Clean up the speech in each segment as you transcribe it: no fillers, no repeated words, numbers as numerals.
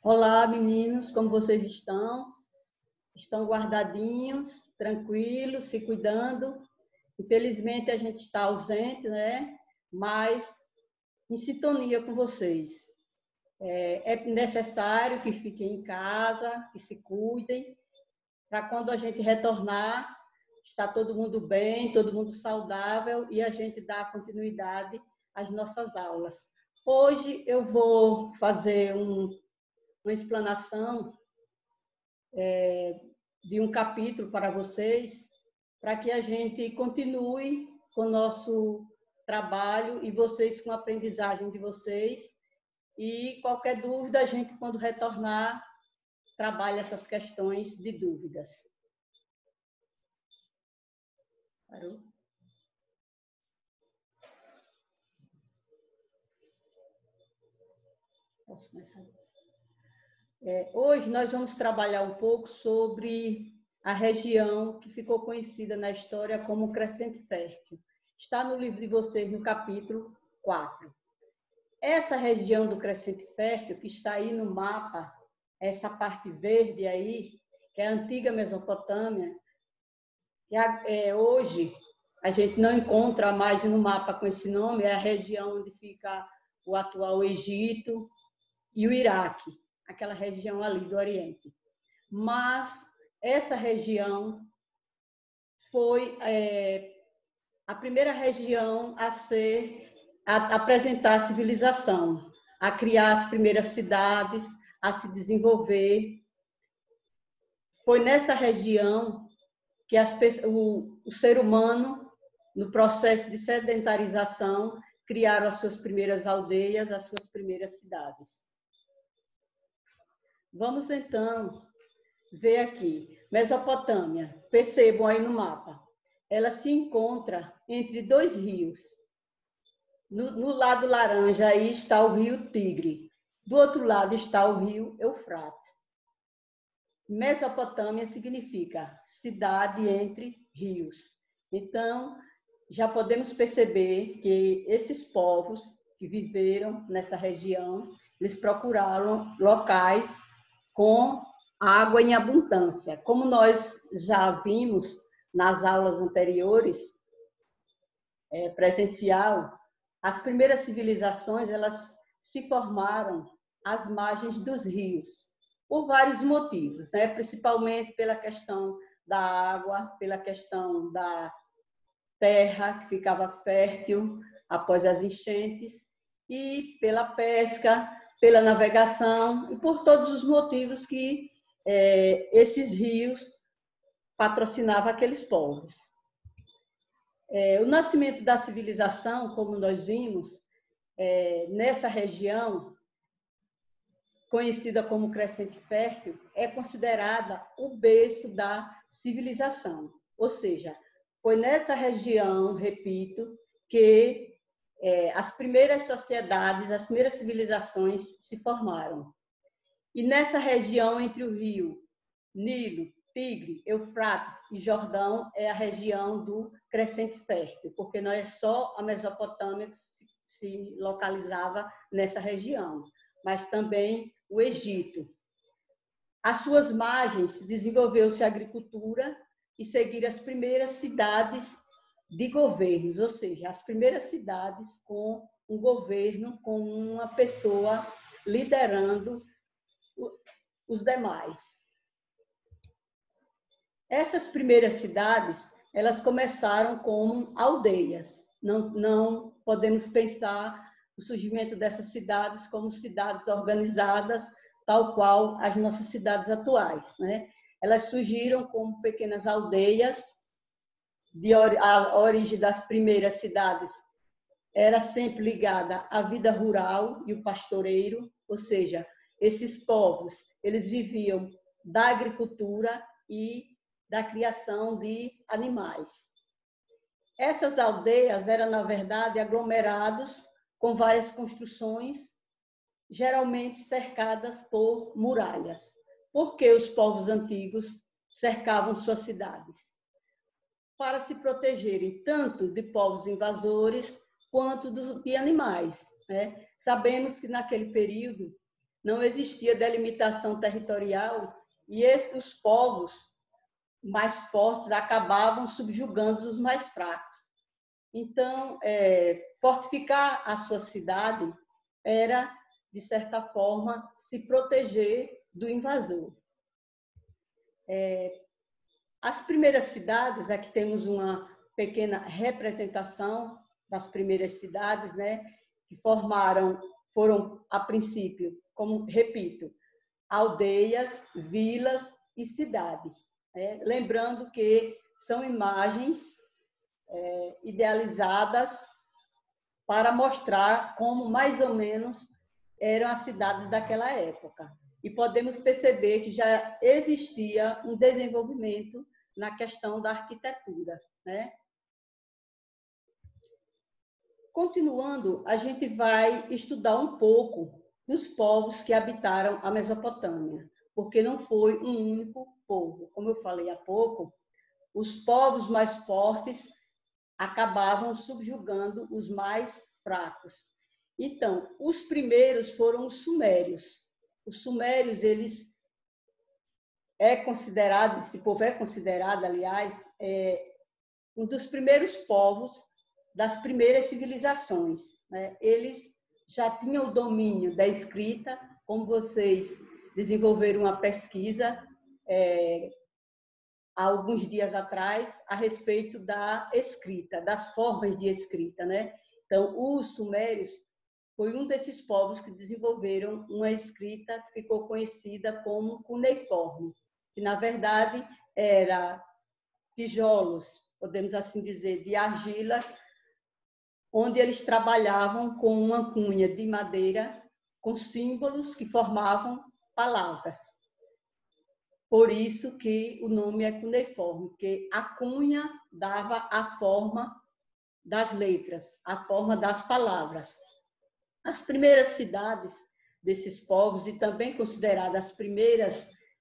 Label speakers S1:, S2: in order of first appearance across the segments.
S1: Olá, meninos, como vocês estão? Estão guardadinhos, tranquilos, se cuidando? Infelizmente, a gente está ausente, né? Mas em sintonia com vocês. É necessário que fiquem em casa, que se cuidem, para quando a gente retornar, está todo mundo bem, todo mundo saudável e a gente dá continuidade às nossas aulas. Hoje eu vou fazer uma explanação de um capítulo para vocês, para que a gente continue com o nosso trabalho e vocês com a aprendizagem de vocês. E qualquer dúvida, a gente, quando retornar, trabalha essas questões de dúvidas. Parou? Posso começar? Hoje nós vamos trabalhar um pouco sobre a região que ficou conhecida na história como Crescente Fértil. Está no livro de vocês, no capítulo 4. Essa região do Crescente Fértil, que está aí no mapa, essa parte verde aí, que é a antiga Mesopotâmia, que hoje a gente não encontra mais no mapa com esse nome, é a região onde fica o atual Egito e o Iraque, aquela região ali do Oriente. Mas essa região foi a primeira região a apresentar a civilização, a criar as primeiras cidades, a se desenvolver. Foi nessa região que o ser humano, no processo de sedentarização, criaram as suas primeiras aldeias, as suas primeiras cidades. Vamos, então, ver aqui. Mesopotâmia, percebam aí no mapa. Ela se encontra entre dois rios. No lado laranja aí está o rio Tigre. Do outro lado está o rio Eufrates. Mesopotâmia significa cidade entre rios. Então, já podemos perceber que esses povos que viveram nessa região, eles procuraram locais com água em abundância. Como nós já vimos nas aulas anteriores, presencial, as primeiras civilizações elas se formaram às margens dos rios, por vários motivos, né? Principalmente pela questão da água, pela questão da terra que ficava fértil após as enchentes, e pela pesca, pela navegação, e por todos os motivos que esses rios patrocinavam aqueles povos. O nascimento da civilização, como nós vimos, nessa região, conhecida como Crescente Fértil, é considerada o berço da civilização. Ou seja, foi nessa região, repito, que as primeiras sociedades, as primeiras civilizações se formaram. E nessa região entre o rio Nilo, Tigre, Eufrates e Jordão é a região do Crescente Fértil, porque não é só a Mesopotâmia que se localizava nessa região, mas também o Egito. Às suas margens desenvolveu-se a agricultura e seguiram as primeiras cidades de governos, ou seja, as primeiras cidades com um governo, com uma pessoa liderando os demais. Essas primeiras cidades, elas começaram como aldeias. Não podemos pensar o surgimento dessas cidades como cidades organizadas, tal qual as nossas cidades atuais, né? Elas surgiram como pequenas aldeias. A origem das primeiras cidades era sempre ligada à vida rural e o pastoreiro, ou seja, esses povos, eles viviam da agricultura e da criação de animais. Essas aldeias eram, na verdade, aglomerados com várias construções, geralmente cercadas por muralhas. Por que os povos antigos cercavam suas cidades? Para se protegerem tanto de povos invasores quanto de animais, né? Sabemos que naquele período não existia delimitação territorial e os povos mais fortes acabavam subjugando os mais fracos. Então, fortificar a sua cidade era, de certa forma, se proteger do invasor. As primeiras cidades, aqui temos uma pequena representação das primeiras cidades, né, que foram, a princípio, como repito, aldeias, vilas e cidades. Lembrando que são imagens idealizadas para mostrar como, mais ou menos, eram as cidades daquela época. E podemos perceber que já existia um desenvolvimento na questão da arquitetura, né? Continuando, a gente vai estudar um pouco dos povos que habitaram a Mesopotâmia, porque não foi um único povo. Como eu falei há pouco, os povos mais fortes acabavam subjugando os mais fracos. Então, os primeiros foram os sumérios. Os sumérios, esse povo é considerado, aliás, um dos primeiros povos das primeiras civilizações, né? Eles já tinham o domínio da escrita, como vocês desenvolveram uma pesquisa há alguns dias atrás a respeito da escrita, das formas de escrita, né? Então, os sumérios foi um desses povos que desenvolveram uma escrita que ficou conhecida como cuneiforme, que, na verdade, era tijolos, podemos assim dizer, de argila, onde eles trabalhavam com uma cunha de madeira com símbolos que formavam palavras. Por isso que o nome é cuneiforme, porque a cunha dava a forma das letras, a forma das palavras. As primeiras cidades desses povos, e também consideradas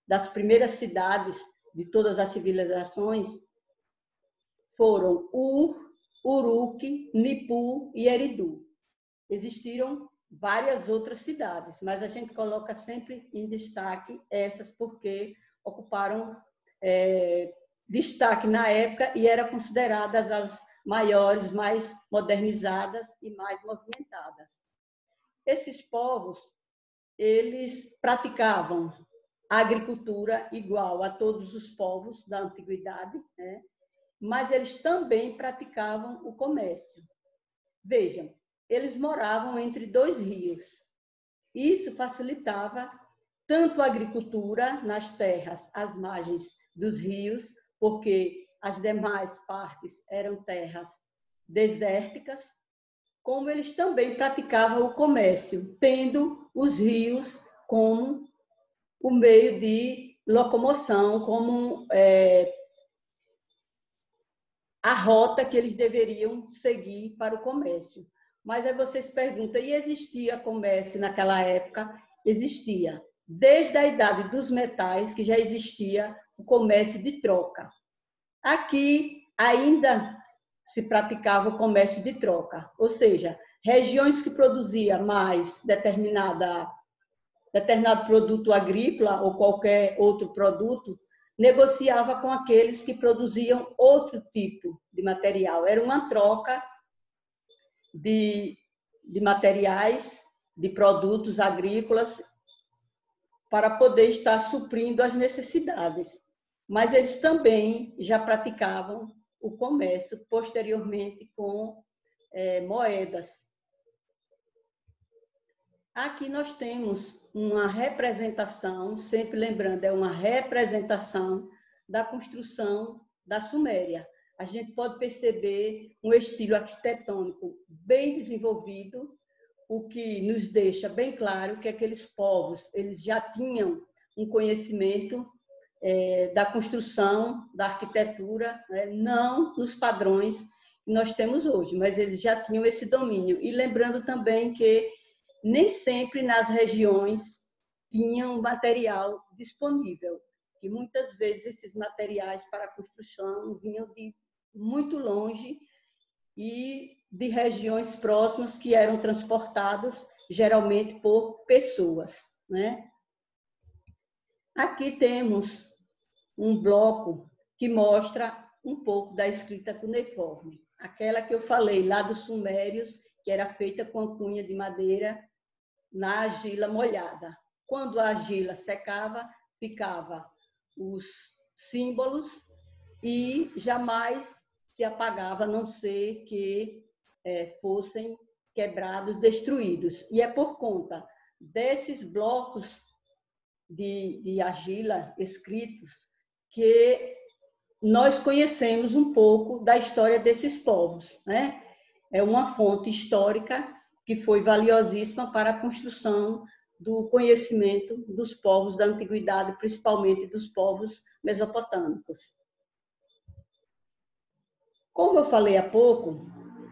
S1: das primeiras cidades de todas as civilizações, foram Ur, Uruk, Nippur e Eridu. Existiram várias outras cidades, mas a gente coloca sempre em destaque essas porque ocuparam destaque na época e eram consideradas as maiores, mais modernizadas e mais movimentadas. Esses povos, eles praticavam a agricultura igual a todos os povos da antiguidade, né? Mas eles também praticavam o comércio. Vejam, eles moravam entre 2 rios. Isso facilitava tanto a agricultura nas terras às margens dos rios, porque as demais partes eram terras desérticas, como eles também praticavam o comércio, tendo os rios como o meio de locomoção, como a rota que eles deveriam seguir para o comércio. Mas aí vocês perguntam, e existia comércio naquela época? Existia. Desde a idade dos metais, que já existia o comércio de troca. Aqui ainda se praticava o comércio de troca, ou seja, regiões que produziam mais determinado produto agrícola ou qualquer outro produto, negociava com aqueles que produziam outro tipo de material. Era uma troca de materiais, de produtos agrícolas, para poder estar suprindo as necessidades. Mas eles também já praticavam o comércio posteriormente com moedas. Aqui nós temos uma representação, sempre lembrando, é uma representação da construção da Suméria. A gente pode perceber um estilo arquitetônico bem desenvolvido, o que nos deixa bem claro que aqueles povos eles já tinham um conhecimento da construção, da arquitetura, né? Não nos padrões que nós temos hoje, mas eles já tinham esse domínio. E lembrando também que nem sempre nas regiões tinham material disponível, que muitas vezes esses materiais para a construção vinham de muito longe e de regiões próximas que eram transportados geralmente por pessoas. né? Aqui temos um bloco que mostra um pouco da escrita cuneiforme, aquela que eu falei lá dos sumérios, que era feita com a cunha de madeira na argila molhada. Quando a argila secava, ficava os símbolos e jamais se apagava, a não ser que fossem quebrados, destruídos. E é por conta desses blocos de argila escritos que nós conhecemos um pouco da história desses povos, né? É uma fonte histórica que foi valiosíssima para a construção do conhecimento dos povos da antiguidade, principalmente dos povos mesopotâmicos. Como eu falei há pouco,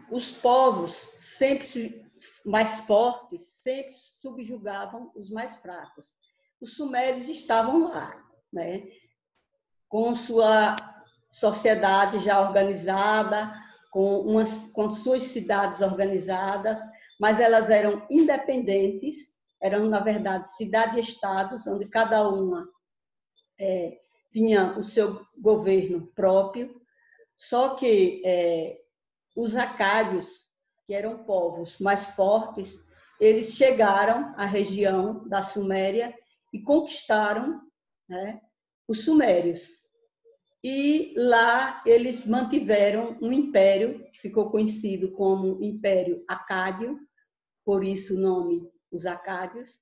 S1: os povos sempre mais fortes sempre subjugavam os mais fracos. Os sumérios estavam lá, né? Com sua sociedade já organizada, com suas cidades organizadas, mas elas eram independentes, eram, na verdade, cidade-estados, onde cada uma tinha o seu governo próprio, só que os acádios, que eram povos mais fortes, eles chegaram à região da Suméria e conquistaram, né, os sumérios. E lá eles mantiveram um império, que ficou conhecido como Império Acádio, por isso o nome, os Acádios,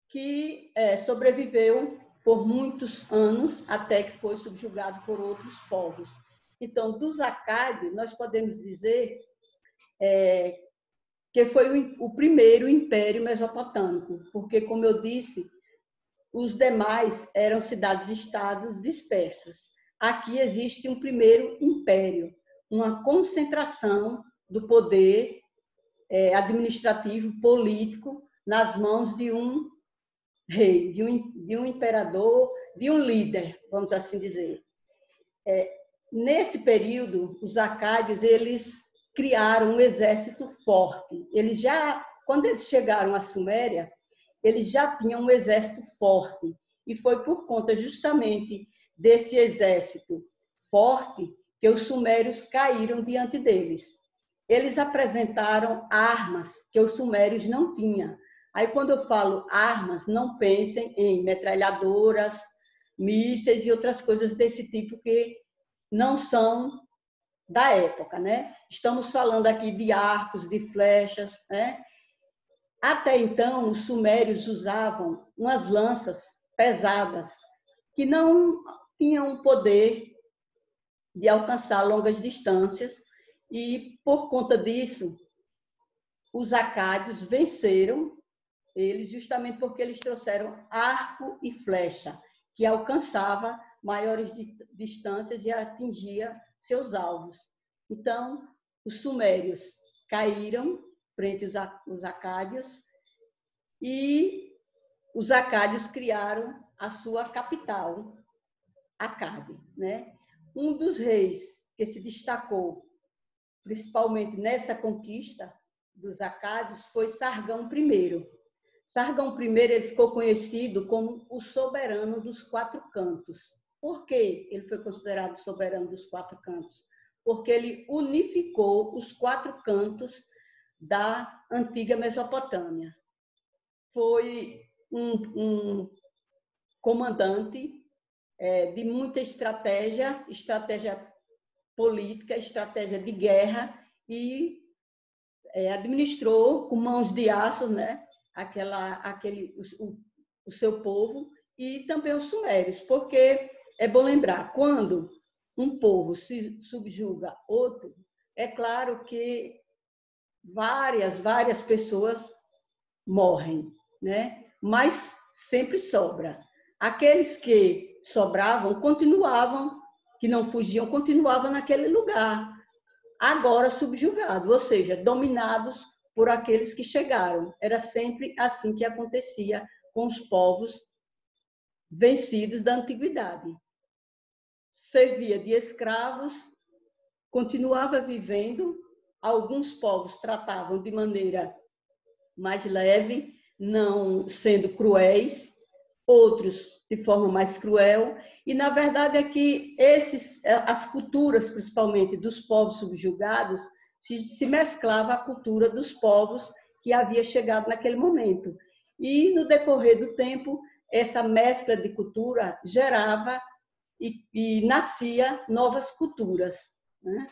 S1: que sobreviveu por muitos anos, até que foi subjugado por outros povos. Então, dos Acádios, nós podemos dizer que foi o primeiro império mesopotâmico, porque, como eu disse, os demais eram cidades-estados dispersas. Aqui existe um primeiro império, uma concentração do poder administrativo, político, nas mãos de um rei, de um imperador, de um líder, vamos assim dizer. Nesse período, os acádios, eles criaram um exército forte. Quando eles chegaram à Suméria, eles já tinham um exército forte. E foi por conta justamente desse exército forte que os sumérios caíram diante deles. Eles apresentaram armas que os sumérios não tinham. Aí, quando eu falo armas, não pensem em metralhadoras, mísseis e outras coisas desse tipo que não são da época, né? Estamos falando aqui de arcos, de flechas, né? Até então, os sumérios usavam umas lanças pesadas que não tinham o poder de alcançar longas distâncias e, por conta disso, os acádios venceram eles justamente porque eles trouxeram arco e flecha, que alcançava maiores distâncias e atingia seus alvos. Então, os sumérios caíram frente aos acádios e os acádios criaram a sua capital, Acádia, né? Um dos reis que se destacou principalmente nessa conquista dos acádios foi Sargão I. Sargão I ele ficou conhecido como o soberano dos quatro cantos. Por que ele foi considerado soberano dos quatro cantos? Porque ele unificou os quatro cantos da antiga Mesopotâmia. Foi um comandante de muita estratégia política, estratégia de guerra e administrou com mãos de aço, né, o seu povo e também os sumérios, porque é bom lembrar, quando um povo se subjuga outro, é claro que várias pessoas morrem, né? Mas sempre sobra. Aqueles que sobravam continuavam, que não fugiam, continuavam naquele lugar, agora subjugados, ou seja, dominados por aqueles que chegaram. Era sempre assim que acontecia com os povos vencidos da antiguidade. Servia de escravos, continuava vivendo, alguns povos tratavam de maneira mais leve, não sendo cruéis, outros de forma mais cruel, e na verdade é que as culturas, principalmente dos povos subjugados, se mesclava a cultura dos povos que havia chegado naquele momento. E no decorrer do tempo, essa mescla de cultura gerava e nascia novas culturas, né?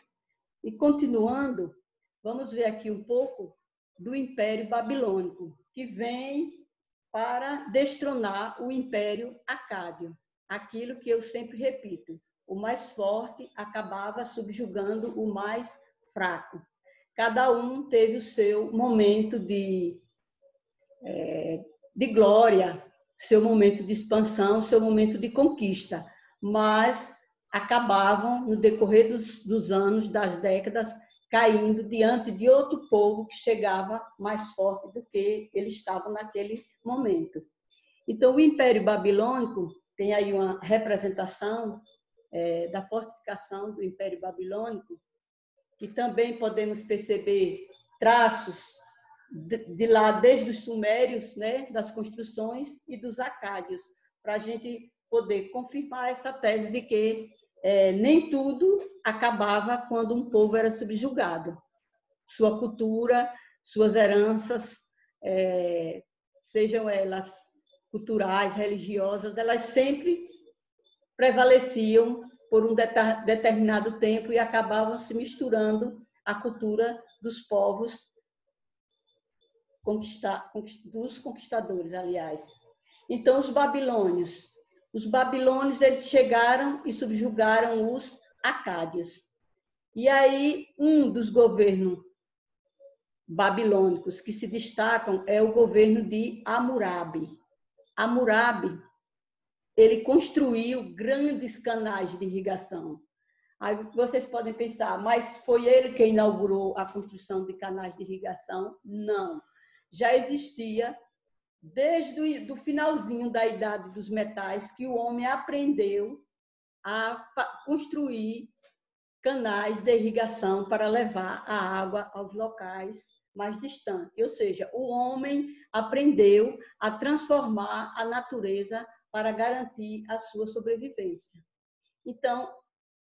S1: E continuando, vamos ver aqui um pouco do Império Babilônico, que vem para destronar o Império Acádio. Aquilo que eu sempre repito, o mais forte acabava subjugando o mais fraco. Cada um teve o seu momento de glória, seu momento de expansão, seu momento de conquista, mas acabavam, no decorrer dos anos, das décadas, caindo diante de outro povo que chegava mais forte do que eles estavam naquele momento. Então, o Império Babilônico tem aí uma representação da fortificação do Império Babilônico, que também podemos perceber traços de lá, desde os sumérios, né, das construções, e dos acádios, para a gente poder confirmar essa tese de que nem tudo acabava quando um povo era subjugado. Sua cultura, suas heranças, sejam elas culturais, religiosas, elas sempre prevaleciam por um determinado tempo e acabavam se misturando à cultura dos povos dos conquistadores, aliás. Então, os babilônios eles chegaram e subjugaram os acádios. E aí, um dos governos babilônicos que se destacam é o governo de Hammurabi. Hammurabi, ele construiu grandes canais de irrigação. Aí vocês podem pensar, mas foi ele que inaugurou a construção de canais de irrigação? Não. Já existia desde o finalzinho da Idade dos Metais que o homem aprendeu a construir canais de irrigação para levar a água aos locais mais distantes. Ou seja, o homem aprendeu a transformar a natureza para garantir a sua sobrevivência. Então,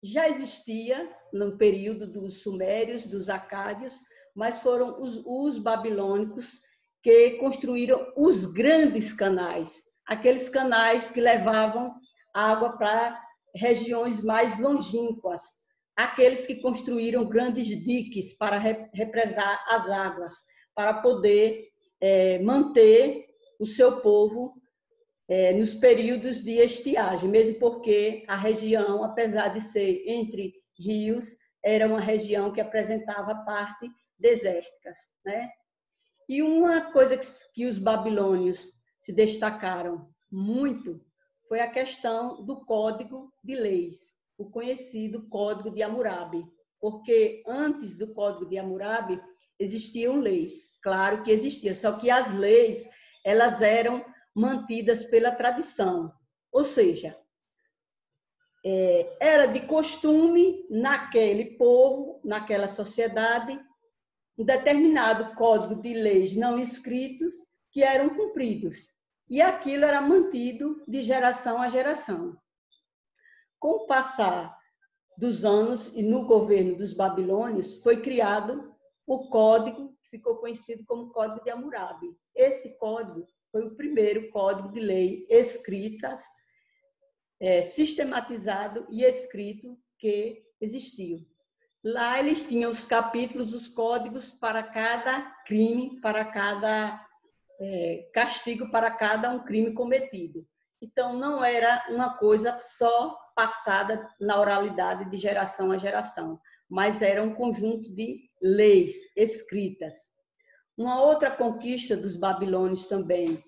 S1: já existia no período dos sumérios, dos acádios, mas foram os babilônicos que construíram os grandes canais, aqueles canais que levavam água para regiões mais longínquas, aqueles que construíram grandes diques para represar as águas, para poder manter o seu povo nos períodos de estiagem, mesmo porque a região, apesar de ser entre rios, era uma região que apresentava parte desérticas, né? E uma coisa que os babilônios se destacaram muito foi a questão do Código de Leis, o conhecido Código de Hammurabi, porque antes do Código de Hammurabi existiam leis, claro que existia, só que as leis elas eram mantidas pela tradição, ou seja, era de costume naquele povo, naquela sociedade, um determinado código de leis não escritos que eram cumpridos. E aquilo era mantido de geração a geração. Com o passar dos anos e no governo dos babilônios, foi criado o código que ficou conhecido como Código de Hammurabi. Esse código foi o primeiro código de lei sistematizado e escrito que existiu. Lá eles tinham os capítulos, os códigos para cada crime, para cada castigo, para cada um crime cometido. Então, não era uma coisa só passada na oralidade de geração a geração, mas era um conjunto de leis escritas. Uma outra conquista dos babilônios também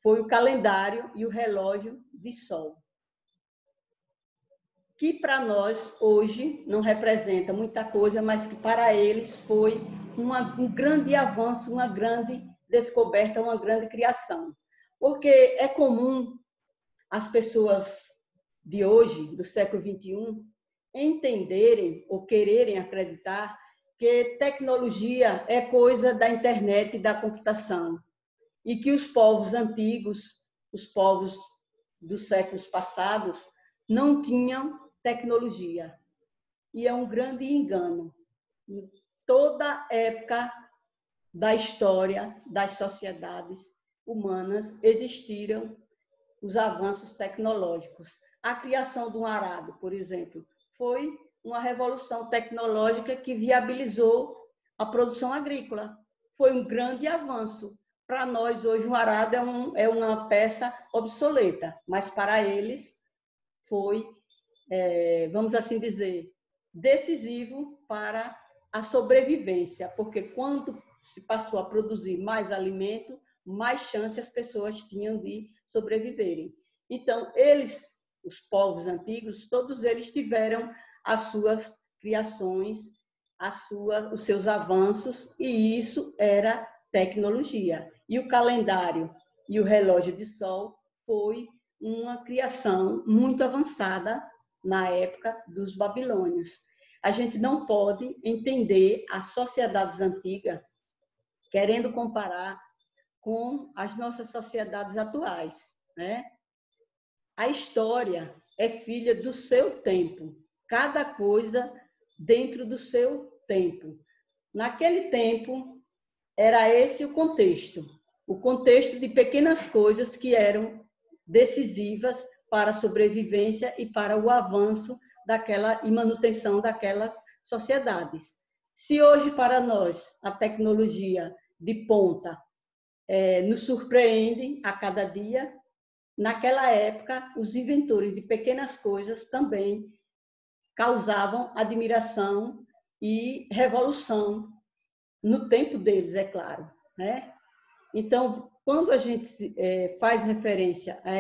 S1: foi o calendário e o relógio de sol, que para nós hoje não representa muita coisa, mas que para eles foi um grande avanço, uma grande descoberta, uma grande criação. Porque é comum as pessoas de hoje, do século XXI, entenderem ou quererem acreditar que tecnologia é coisa da internet e da computação. e que os povos antigos, os povos dos séculos passados, não tinham tecnologia. E é um grande engano. Em toda época da história das sociedades humanas existiram os avanços tecnológicos. A criação de um arado, por exemplo, foi uma revolução tecnológica que viabilizou a produção agrícola. Foi um grande avanço. Para nós, hoje, um arado é uma peça obsoleta, mas para eles foi, vamos assim dizer, decisivo para a sobrevivência, porque quando se passou a produzir mais alimento, mais chance as pessoas tinham de sobreviverem. Então, eles, os povos antigos, todos eles tiveram as suas criações, os seus avanços, e isso era tecnologia. E o calendário e o relógio de sol foi uma criação muito avançada na época dos babilônios. A gente não pode entender as sociedades antigas querendo comparar com as nossas sociedades atuais, né? A história é filha do seu tempo, cada coisa dentro do seu tempo. Naquele tempo, era esse o contexto de pequenas coisas que eram decisivas para a sobrevivência e para o avanço e manutenção daquelas sociedades. Se hoje, para nós, a tecnologia de ponta nos surpreende a cada dia, naquela época, os inventores de pequenas coisas também causavam admiração e revolução no tempo deles, é claro, né? Então, quando a gente faz referência a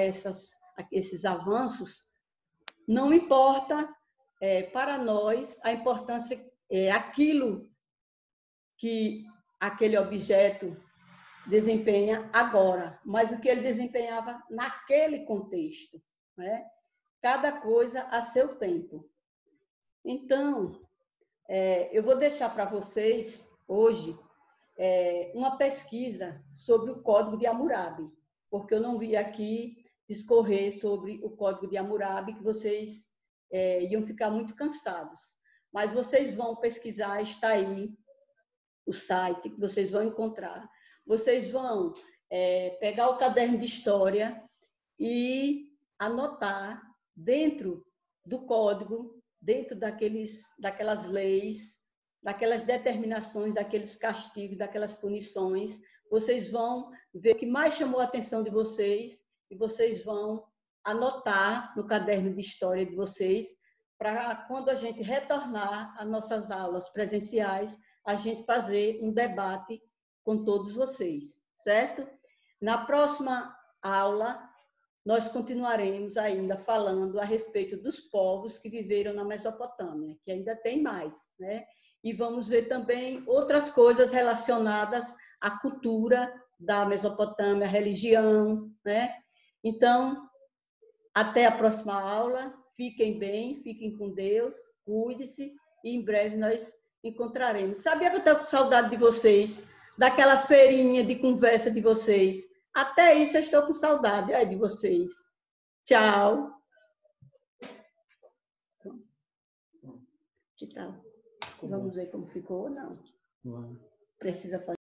S1: esses avanços, não importa para nós a importância, aquilo que aquele objeto desempenha agora, mas o que ele desempenhava naquele contexto, né? Cada coisa a seu tempo. Então, eu vou deixar para vocês hoje uma pesquisa sobre o Código de Hammurabi, porque eu não vi aqui discorrer sobre o Código de Hammurabi, que vocês iam ficar muito cansados. Mas vocês vão pesquisar, está aí o site, que vocês vão encontrar. Vocês vão pegar o caderno de história e anotar dentro do código, dentro daquelas leis, daquelas determinações, daqueles castigos, daquelas punições, vocês vão ver o que mais chamou a atenção de vocês e vocês vão anotar no caderno de história de vocês, para quando a gente retornar às nossas aulas presenciais, a gente fazer um debate com todos vocês, certo? Na próxima aula, nós continuaremos ainda falando a respeito dos povos que viveram na Mesopotâmia, que ainda tem mais, né? E vamos ver também outras coisas relacionadas à cultura da Mesopotâmia, à religião, né? Então, até a próxima aula. Fiquem bem, fiquem com Deus, cuide-se e em breve nós encontraremos. Sabia que eu estou com saudade de vocês, daquela feirinha de conversa de vocês. Até isso eu estou com saudade de vocês. Tchau. Que tal? Vamos ver como ficou ou não? Precisa fazer.